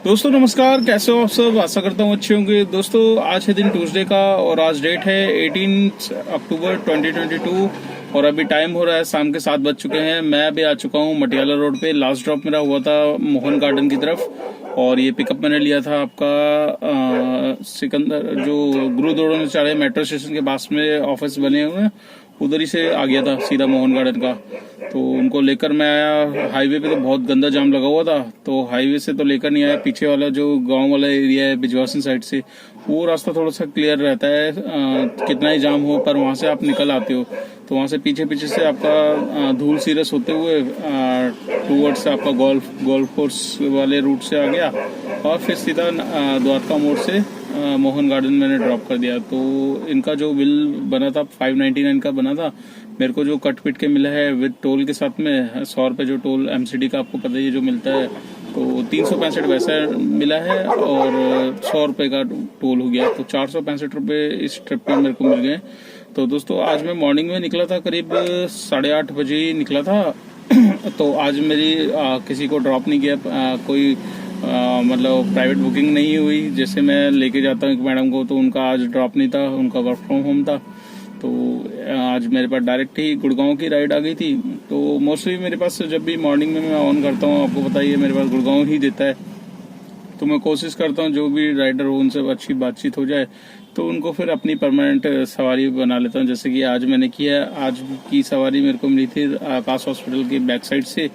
दोस्तों नमस्कार, कैसे हो आप सब। आशा करता हूँ अच्छे होंगे। दोस्तों आज है दिन ट्यूसडे का और आज डेट है 18 अक्टूबर 2022 और अभी टाइम हो रहा है शाम के 7 बज चुके हैं। मैं अभी आ चुका हूँ मटियाला रोड पे। लास्ट ड्रॉप मेरा हुआ था मोहन गार्डन की तरफ और ये पिकअप मैंने लिया था आपका सिकंदर जो गुरुद्वारा मेट्रो स्टेशन के पास में ऑफिस बने हुए हैं, उधर ही से आ गया था सीधा मोहन गार्डन का। तो उनको लेकर मैं आया। हाईवे पे तो बहुत गंदा जाम लगा हुआ था, तो हाईवे से तो लेकर नहीं आया। पीछे वाला जो गांव वाला एरिया है बिजवासन साइड से, वो रास्ता थोड़ा सा क्लियर रहता है। कितना ही जाम हो पर वहां से आप निकल आते हो, तो वहां से पीछे पीछे से आपका धूल सीरस होते हुए टूवर्ड्स आपका गोल्फ कोर्स वाले रूट से आ गया और फिर सीधा द्वारका मोड़ से मोहन गार्डन मैंने ड्रॉप कर दिया। तो इनका जो बिल बना था 599 का बना था। मेरे को जो कट पिट के मिला है विद टोल के साथ में 100 रुपये जो टोल एमसीडी का आपको पता ही है जो मिलता है, तो 365 वैसा मिला है और 100 रुपये का टोल हो गया, तो 465 रुपये इस ट्रिप पे मेरे को मिल गए। तो दोस्तों आज मैं मॉर्निंग में निकला था, करीब 8:30 बजे निकला था। तो आज मेरी किसी को ड्रॉप नहीं किया, कोई मतलब प्राइवेट बुकिंग नहीं हुई। जैसे मैं लेके जाता हूँ एक मैडम को, तो उनका आज ड्रॉप नहीं था, उनका वर्क फ्रॉम होम था। तो आज मेरे पास डायरेक्ट ही गुड़गांव की राइड आ गई थी। तो मोस्टली मेरे पास जब भी मॉर्निंग में मैं ऑन करता हूँ, आपको पता ही है मेरे पास गुड़गांव ही देता है। तो मैं कोशिश करता हूँ जो भी राइडर हो उनसे अच्छी बातचीत हो जाए, तो उनको फिर अपनी परमानेंट सवारी बना लेता हूँ। जैसे कि आज मैंने किया। आज की सवारी मेरे को मिली थी आकाश हॉस्पिटल की बैक साइड से।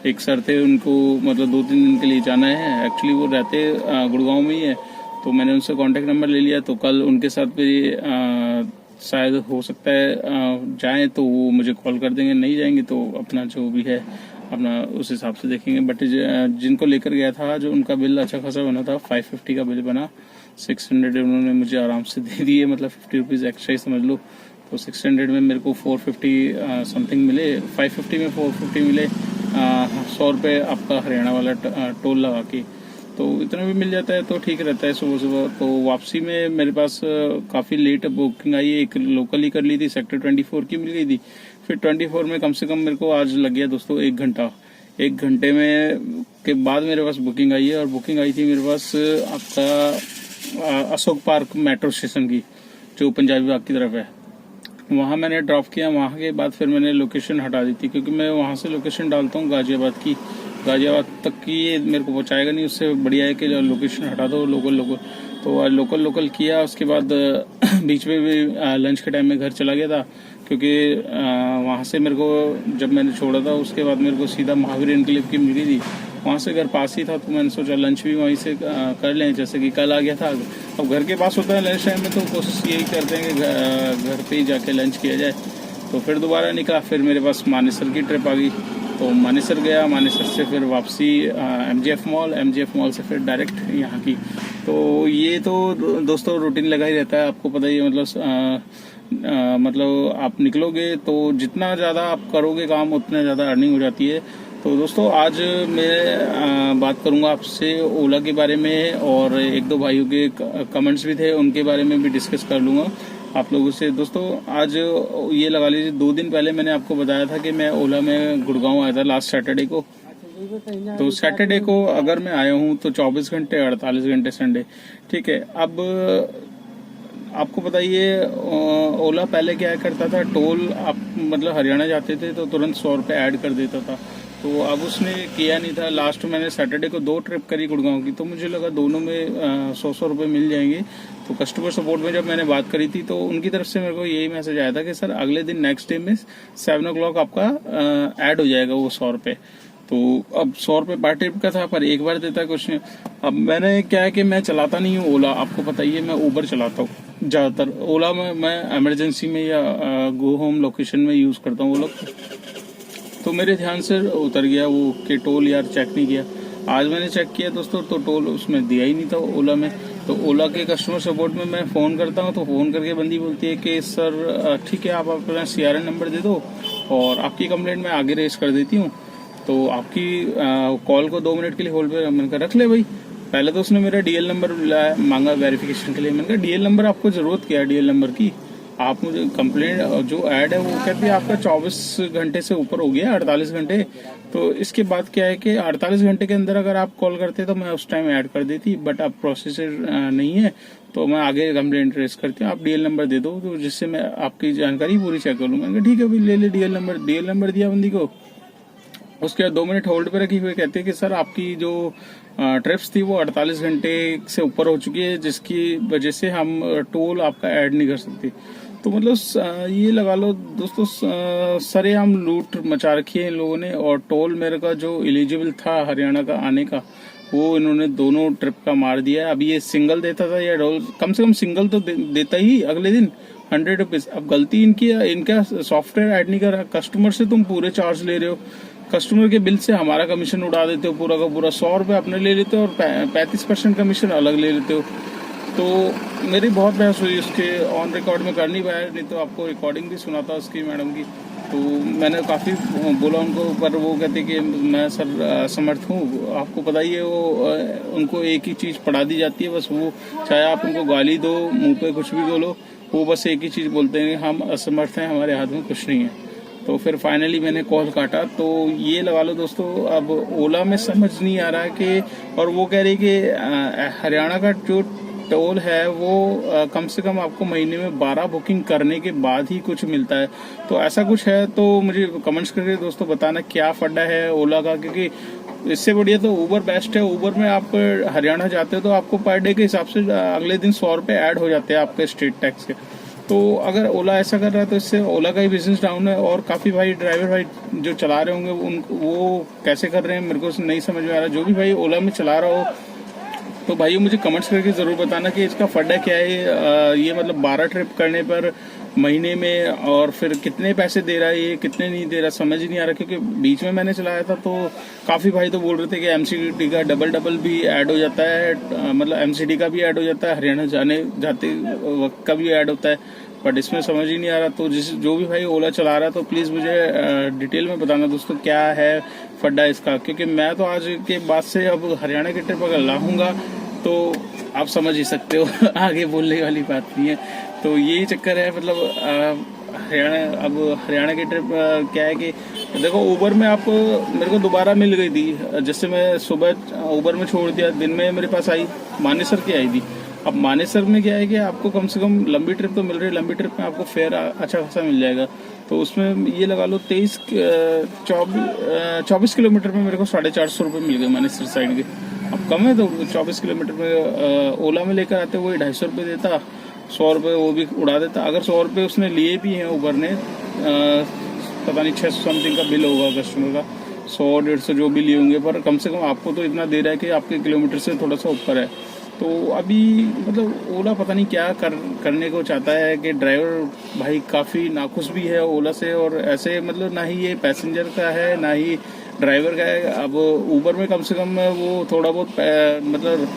एक सर थे, उनको मतलब 2-3 दिन के लिए जाना है। एक्चुअली वो रहते गुड़गांव में ही है, तो मैंने उनसे कांटेक्ट नंबर ले लिया। तो कल उनके साथ मेरी शायद हो सकता है जाएं, तो वो मुझे कॉल कर देंगे। नहीं जाएंगे तो अपना जो भी है अपना उस हिसाब से देखेंगे। बट जिनको लेकर गया था जो उनका बिल अच्छा खासा बना था, 550 का बिल बना। 600 उन्होंने मुझे आराम से दे दिए, मतलब 50 रुपीज़ एक्स्ट्रा ही समझ लो। तो 600 में मेरे को 450 समथिंग मिले, 550 में 450 मिले। 100 रुपये आपका हरियाणा वाला टोल लगा के, तो इतना भी मिल जाता है तो ठीक रहता है सुबह सुबह। तो वापसी में मेरे पास काफ़ी लेट बुकिंग आई। एक लोकल ही कर ली थी, सेक्टर 24 की मिल गई थी। फिर 24 में कम से कम मेरे को आज लग गया दोस्तों 1 घंटा। 1 घंटे में के बाद मेरे पास बुकिंग आई है, और बुकिंग आई थी मेरे पास आपका अशोक पार्क मेट्रो स्टेशन की, जो पंजाबी बाग की तरफ है। वहाँ मैंने ड्रॉप किया। वहाँ के बाद फिर मैंने लोकेशन हटा दी थी, क्योंकि मैं वहाँ से लोकेशन डालता हूँ गाजियाबाद की। गाजियाबाद तक की ये मेरे को पहुँचाएगा नहीं, उससे बढ़िया है कि लोकेशन हटा दो लोकल। तो आज लोकल किया। उसके बाद बीच में भी लंच के टाइम में घर चला गया था, क्योंकि वहाँ से मेरे को जब मैंने छोड़ा था उसके बाद मेरे को सीधा महावीर इनक्लेव की मिल गई थी। वहाँ से घर पास ही था, तो मैंने सोचा लंच भी वहीं से कर लें, जैसे कि कल आ गया था। अब घर के पास होता है लंच टाइम में, तो कोशिश यही करते हैं कि घर पे ही जाके लंच किया जाए। तो फिर दोबारा निकला। फिर मेरे पास मानेसर की ट्रिप आ गई, तो मानेसर गया। मानेसर से फिर वापसी एमजीएफ मॉल से फिर डायरेक्ट यहाँ की। तो ये तो दोस्तों रूटीन लगा ही रहता है, आपको पता ही है। मतलब आप निकलोगे तो जितना ज़्यादा आप करोगे काम, उतना ज़्यादा अर्निंग हो जाती है। तो दोस्तों आज मैं बात करूंगा आपसे ओला के बारे में, और 1-2 भाइयों के कमेंट्स भी थे, उनके बारे में भी डिस्कस कर लूँगा आप लोगों से। दोस्तों आज ये लगा लीजिए 2 दिन पहले मैंने आपको बताया था कि मैं ओला में गुड़गांव आया था लास्ट सैटरडे को। तो सैटरडे को अगर मैं आया हूँ तो 24 घंटे 48 घंटे संडे, ठीक है। अब आपको पता ही है ओला पहले क्या करता था, टोल आप मतलब हरियाणा जाते थे तो तुरंत 100 रुपये ऐड कर देता था। तो अब उसने किया नहीं था। लास्ट मैंने सैटरडे को 2 ट्रिप करी गुड़गांव की, तो मुझे लगा दोनों में 100 रुपये मिल जाएंगे। तो कस्टमर सपोर्ट में जब मैंने बात करी थी, तो उनकी तरफ से मेरे को यही मैसेज आया था कि सर अगले दिन नेक्स्ट डे में 7 o'clock आपका ऐड हो जाएगा वो 100 रुपये। तो अब 100 रुपये पर ट्रिप का था, पर एक बार देता कुछ नहीं। अब मैंने क्या है कि मैं चलाता नहीं हूँ ओला, आपको पता ही है, मैं ऊबर चलाता हूँ ज़्यादातर। ओला में मैं इमरजेंसी में या गो होम लोकेशन में यूज़ करता हूँ ओला। तो मेरे ध्यान से उतर गया वो कि टोल यार चेक नहीं किया। आज मैंने चेक किया दोस्तों, तो टोल उसमें दिया ही नहीं था ओला में। तो ओला के कस्टमर सपोर्ट में मैं फ़ोन करता हूँ, तो फ़ोन करके बंदी बोलती है कि सर ठीक है, आप अपना CRN नंबर दे दो और आपकी कंप्लेंट मैं आगे रेज कर देती हूँ। तो आपकी कॉल को 2 मिनट के लिए होल्ड पे मैंने कहा रख ले भाई। पहले तो उसने मेरा DL नंबर मांगा वेरिफिकेशन के लिए। मैंने कहा DL नंबर आपको ज़रूरत क्या है DL नंबर की? आप मुझे कंप्लेंट जो ऐड है वो कहती है आपका 24 घंटे से ऊपर हो गया, 48 घंटे। तो इसके बाद क्या है कि 48 घंटे के अंदर अगर आप कॉल करते तो मैं उस टाइम ऐड कर देती, बट अब प्रोसेसर नहीं है तो मैं आगे कंप्लेंट रेस करती हूँ। आप डीएल नंबर दे दो तो जिससे मैं आपकी जानकारी पूरी चेक कर लूँ। मैंने कहा ठीक है भाई ले ले डीएल नंबर दिया बंदी को। उसके बाद 2 मिनट होल्ड पे रखी हुए कहते हैं कि सर आपकी जो ट्रिप्स थी वो 48 घंटे से ऊपर हो चुकी है, जिसकी वजह से हम टोल आपका ऐड नहीं कर सकते। तो मतलब ये लगा लो दोस्तों, सरेआम लूट मचा रखी है इन लोगों ने। और टोल मेरे का जो एलिजिबल था हरियाणा का आने का, वो इन्होंने दोनों ट्रिप का मार दिया है। अब ये सिंगल देता था या डबल, कम से कम सिंगल तो देता ही अगले दिन 100 रुपीज। अब गलती इनकी है, इनका सॉफ्टवेयर ऐड नहीं कर रहा। कस्टमर से तुम पूरे चार्ज ले रहे हो, कस्टमर के बिल से हमारा कमीशन उड़ा देते हो पूरा का पूरा। 100 रुपये अपने ले लेते हो और 35% कमीशन अलग ले लेते हो। तो मेरी बहुत बहस हुई उसके, ऑन रिकॉर्ड में कर नहीं पाया, नहीं तो आपको रिकॉर्डिंग भी सुनाता उसकी मैडम की। तो मैंने काफ़ी बोला उनको, पर वो कहते कि मैं सर समर्थ हूँ। आपको पता ही है वो उनको एक ही चीज़ पढ़ा दी जाती है बस, वो चाहे आप उनको गाली दो, मुंह पे कुछ भी बोलो, वो बस एक ही चीज़ बोलते हैं, हम असमर्थ हैं, हमारे हाथ में कुछ नहीं है। तो फिर फाइनली मैंने कॉल काटा। तो ये लगा लो दोस्तों, अब ओला में समझ नहीं आ रहा कि, और वो कह रही कि हरियाणा का जो टोल है वो कम से कम आपको महीने में 12 बुकिंग करने के बाद ही कुछ मिलता है। तो ऐसा कुछ है तो मुझे कमेंट्स करके दोस्तों बताना क्या फड्डा है ओला का, क्योंकि इससे बढ़िया तो ऊबर बेस्ट है। ऊबर में आप हरियाणा जाते हो तो आपको पर डे के हिसाब से अगले दिन 100 रुपये ऐड हो जाते हैं आपके स्टेट टैक्स के। तो अगर ओला ऐसा कर रहा है तो इससे ओला का ही बिजनेस डाउन है। और काफ़ी भाई ड्राइवर भाई जो चला रहे होंगे वो कैसे कर रहे हैं मेरे को नहीं समझ में आ रहा। जो भी भाई ओला में चला रहा हो तो भाई मुझे कमेंट्स करके ज़रूर बताना कि इसका फड्डा क्या है। ये मतलब 12 ट्रिप करने पर महीने में, और फिर कितने पैसे दे रहा है ये, कितने नहीं दे रहा, समझ ही नहीं आ रहा। क्योंकि बीच में मैंने चलाया था तो काफ़ी भाई तो बोल रहे थे कि एमसीडी का डबल भी ऐड हो जाता है, मतलब एमसीडी का भी ऐड हो जाता है, हरियाणा जाते वक्त का भी ऐड होता है, बट इसमें समझ ही नहीं आ रहा। तो जो भी भाई ओला चला रहा है तो प्लीज़ मुझे डिटेल में बताना दोस्तों क्या है फड्डा इसका, क्योंकि मैं तो आज के बाद से अब हरियाणा की ट्रिप अगर लाऊंगा तो आप समझ ही सकते हो आगे बोलने वाली बात नहीं है। तो यही चक्कर है, मतलब हरियाणा की ट्रिप क्या है कि देखो ऊबर में आपको मेरे को दोबारा मिल गई थी। जैसे मैं सुबह ऊबर में छोड़ दिया, दिन में मेरे पास आई, मानेसर की आई थी। अब मानेसर में क्या है कि आपको कम से कम लंबी ट्रिप तो मिल रही है, लंबी ट्रिप में आपको फेयर अच्छा खासा मिल जाएगा। तो उसमें ये लगा लो 24 किलोमीटर में मेरे को 450 रुपये मिल गए मानेसर साइड के। अब कम है तो 24 किलोमीटर में ओला में लेकर आते वही 250 रुपये देता, 100 रुपये वो भी उड़ा देता। अगर 100 रुपये उसने लिए भी हैं ऊबर ने, पता नहीं 600 समथिंग का बिल होगा कस्टमर का, 100-150 जो भी लिए होंगे, पर कम से कम आपको तो इतना दे रहा है कि आपके किलोमीटर से थोड़ा सा ऊपर है। तो अभी मतलब ओला पता नहीं क्या करने को चाहता है कि ड्राइवर भाई काफ़ी नाखुश भी है ओला से। और ऐसे मतलब ना ही ये पैसेंजर का है ना ही ड्राइवर का है। अब ऊबर में कम से कम वो थोड़ा बहुत मतलब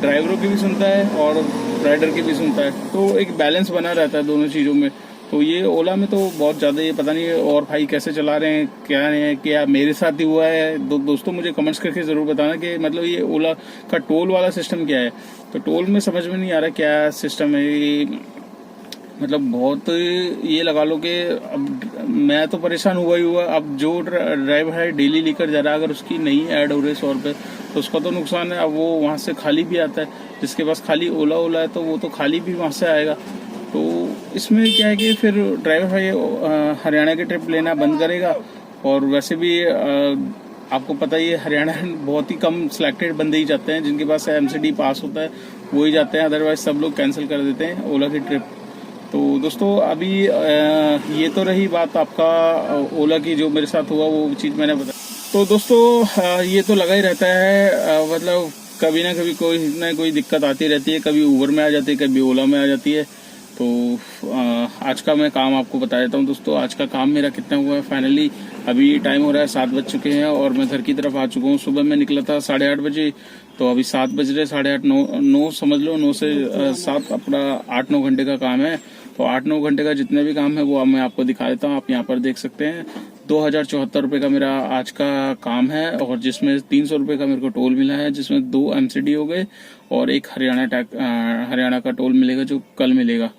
ड्राइवरों की भी सुनता है और राइडर की भी सुनता है, तो एक बैलेंस बना रहता है दोनों चीज़ों में। तो ये ओला में तो बहुत ज़्यादा ये पता नहीं और भाई कैसे चला रहे हैं, क्या है, क्या मेरे साथ ही हुआ है। दोस्तों मुझे कमेंट्स करके ज़रूर बताना कि मतलब ये ओला का टोल वाला सिस्टम क्या है। तो टोल में समझ में नहीं आ रहा क्या सिस्टम है ये, मतलब बहुत ये लगा लो कि अब मैं तो परेशान हुआ ही हुआ। अब जो ड्राइवर है डेली लेकर जा रहा है, अगर उसकी नहीं ऐड हो रही 100 रुपये तो उसका तो नुकसान है। अब वो वहाँ से खाली भी आता है, जिसके पास खाली ओला है तो वो तो खाली भी वहाँ से आएगा। तो इसमें क्या है कि फिर ड्राइवर भाई हरियाणा की ट्रिप लेना बंद करेगा। और वैसे भी आपको पता ही है हरियाणा बहुत ही कम सिलेक्टेड बंदे ही जाते हैं, जिनके पास एमसीडी पास होता है वो ही जाते हैं, अदरवाइज सब लोग कैंसिल कर देते हैं ओला की ट्रिप। तो दोस्तों अभी ये तो रही बात आपका ओला की, जो मेरे साथ हुआ वो चीज़ मैंने बताई। तो दोस्तों ये तो लगा ही रहता है, मतलब कभी ना कभी कोई ना कोई दिक्कत आती रहती है, कभी ऊबर में आ जाती है, कभी ओला में आ जाती है। तो आज का मैं काम आपको बता देता हूँ दोस्तों। आज का काम मेरा कितना हुआ है फाइनली, अभी टाइम हो रहा है 7 बज चुके हैं और मैं घर की तरफ आ चुका हूँ। सुबह मैं निकला था 8:30 बजे, तो अभी 7 बज रहे, 8:30 9 समझ लो, 9 से 7 अपना 8-9 घंटे का काम है। तो 8-9 घंटे का जितने भी काम है वो मैं आपको दिखा देता हूँ। आप यहाँ पर देख सकते हैं 2074 रुपये का मेरा आज का काम है, और जिसमें 300 रुपये का मेरे को टोल मिला है, जिसमें 2 एमसीडी हो गए और एक हरियाणा का टोल मिलेगा जो कल मिलेगा।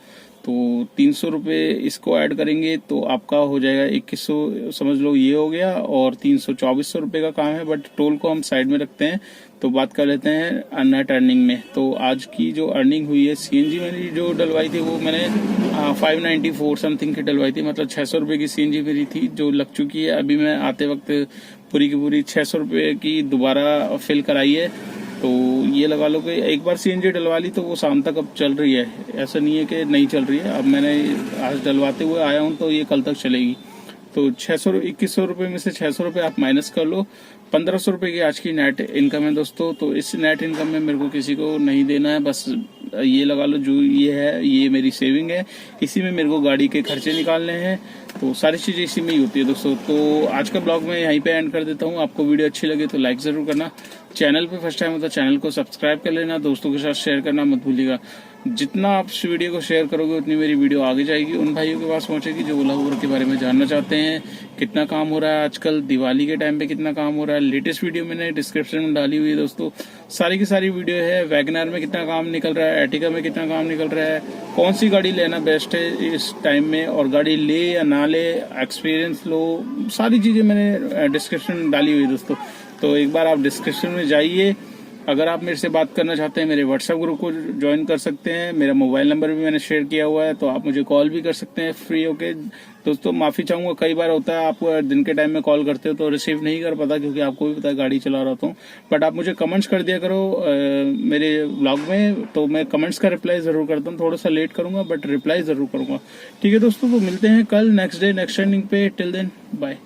तो 300 रुपये इसको ऐड करेंगे तो आपका हो जाएगा 2100, समझ लो ये हो गया, और 324 रुपये का काम है। बट टोल को हम साइड में रखते हैं, तो बात कर लेते हैं नेट अर्निंग में। तो आज की जो अर्निंग हुई है, सीएनजी मेरी जो डलवाई थी वो मैंने 594 समथिंग की डलवाई थी, मतलब 600 रुपये की सीएनजी मेरी थी जो लग चुकी है। अभी मैं आते वक्त पूरी की पूरी 600 रुपये की दोबारा फिल कराई है। तो ये लगा लो कि एक बार सीएनजी डलवा ली तो वो शाम तक अब चल रही है, ऐसा नहीं है कि नहीं चल रही है। अब मैंने आज डलवाते हुए आया हूँ तो ये कल तक चलेगी। तो 2100 रुपये में से 600 रुपये आप माइनस कर लो, 1500 रुपये की आज की नेट इनकम है दोस्तों। तो इस नेट इनकम में मेरे को किसी को नहीं देना है, बस ये लगा लो जो ये है ये मेरी सेविंग है, इसी में मेरे को गाड़ी के खर्चे निकालने हैं। तो सारी चीजें इसी में ही होती है दोस्तों। तो आज का ब्लॉग मैं यहीं पे एंड कर देता हूँ। आपको वीडियो अच्छी लगे तो लाइक जरूर करना, चैनल पे फर्स्ट टाइम हो तो चैनल को सब्सक्राइब कर लेना, दोस्तों के साथ शेयर करना मत भूलिएगा। जितना आप इस वीडियो को शेयर करोगे उतनी मेरी वीडियो आगे जाएगी, उन भाइयों के पास पहुंचेगी जो ओला उबर के बारे में जानना चाहते हैं, कितना काम हो रहा है आजकल, दिवाली के टाइम पे कितना काम हो रहा है। लेटेस्ट वीडियो मैंने डिस्क्रिप्शन में डाली हुई है दोस्तों, सारी की सारी वीडियो है। वैगनआर में कितना काम निकल रहा है, एर्टिगा में कितना काम निकल रहा है, कौन सी गाड़ी लेना बेस्ट है इस टाइम में, और गाड़ी ले या ना ले, एक्सपीरियंस लो, सारी चीजें मैंने डिस्क्रिप्शन में डाली हुई है दोस्तों। तो एक बार आप डिस्क्रिप्शन में जाइए। अगर आप मेरे से बात करना चाहते हैं मेरे व्हाट्सएप ग्रुप को ज्वाइन कर सकते हैं, मेरा मोबाइल नंबर भी मैंने शेयर किया हुआ है, तो आप मुझे कॉल भी कर सकते हैं फ्री होके। दोस्तों माफी चाहूंगा, कई बार होता है आप दिन के टाइम में कॉल करते हो तो रिसीव नहीं कर पाता, क्योंकि आपको भी पता है गाड़ी चला रहा हूँ। बट आप मुझे कमेंट्स कर दिया करो मेरे ब्लॉग में, तो मैं कमेंट्स का रिप्लाई जरूर करता हूँ। थोड़ा सा लेट करूंगा बट रिप्लाई जरूर करूंगा। ठीक है दोस्तों, तो मिलते हैं कल नेक्स्ट डे नेक्स्ट ट्रेनिंग पे। Till then bye.